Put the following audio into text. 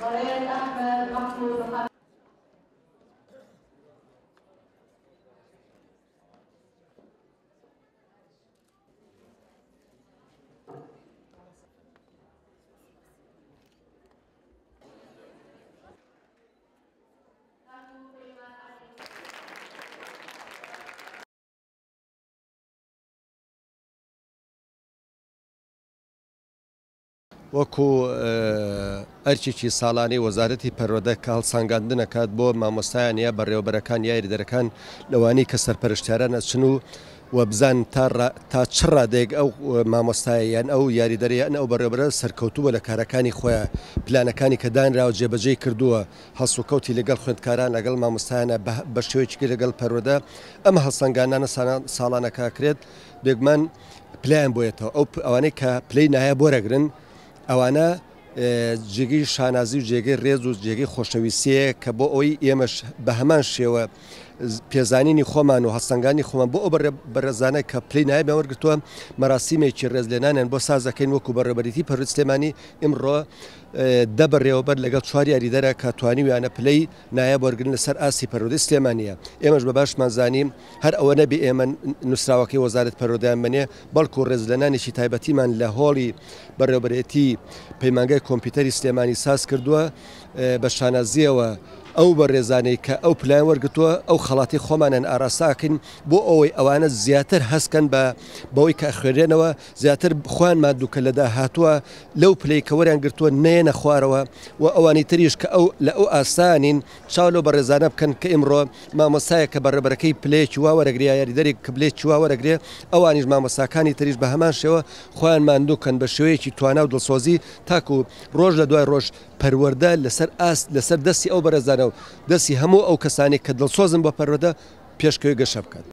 وليد أحمد محمود محمد. وەکو ئەرچێکی ساڵانەی وەزارەتی پەروەردە کە هەڵسانگاندن دەکات بۆ مامۆستایان یا بەڕێوەبەرەکان یاریدەرەکان لەوانەی کە سەرپەرشتیاران ئەچن و بزان تا چ ڕادێک ئەو مامۆستایان ئەو یاریدەریان ئەو بەڕێوەبەرە سەرکەوتووە لە کارەکانی خۆیان پلانەکانی کە دانراوە جێبەجێ کردووە هەڵسوکەوتی لەگەڵ خوێندکاران لەگەڵ مامۆستایانە بە شێوەیەکی لەگەڵ پەروەردە ئەمە هەڵسانگاندانە ساڵانەکە کرێت بێگومان پلان بۆیێتەوە ئەوانەی کە پلەی نایە بۆرەگرن ئەوانە جێگەی شانازی و جێگەی ڕێز و جێگەی خۆشەویستیە کە بۆ ئەوی ئێمەش بە هەمان شێوە پێزانینی خۆمان و هەستنگانی خۆمان بۆ ئەو بەڕێزانە کە پلەی نایە بەوەرگتووە مەراسیمێکی ڕێزلێنانیان بۆ سازەکەین وەکو بەڕێوەبەرێتی پەروەردە سلێمانی ئیمڕۆ دە بەڕێوەبەر لەگەڵ چوار یاریدەرە کە توانیویانە پلەی نایە بۆرگرن لەسەر ئاسی پەروەردەی سلێمانیە. ئێمەش بە باشمان زانیم هەر ئەوە نەبی ئێمە نووسراوەکەی وەزارەت پەروەردەیان بنێ بەڵکو ڕێزلێنانێکی تایبەتیمان لە هۆڵی بەڕێوەبەرێتی پەیمانگای کۆمپیوتەری سلێمانی ساز کردووە بە شانازیەوە ئەو بەڕێزانەی کە ئەو پلان وەرگتووە ئەو خەڵاتی خۆمانیان ئاراستاکەین بۆ ئەوەی ئەوانە زیاتر هەستکەن بەوەی کە خوێنێنەوە زیاتر خوان مادووکە لەدا هاتووە لەو پلەی کە وەریان گرتووە نێنە خوارەوە و ئەوانی تریش کە ئەو لە ئەو ئاسانین چاو لەو بەڕێزانە بکەن کە ئیمڕۆ مامۆستایە کە بەڕێبەرەکەی پلەیەکی وا وەرەگرێ یاریدەرێک کە پلەیەکی وا وەرەگرێ ئەوانیش مامۆستاکانی تریش بە هەمان شێوە خۆیان ماندووکەن بە شێوەیەکی توانا و دڵسۆزی تاکو ڕۆژ لە دوای ڕۆژ پەروەردە لەسەر دەستی ئەو بەڕێزانە و دەستی هەموو ئەو کەسانی کە دڵسۆزن بۆ پەروەردە پێشکەوی گەشە بکات.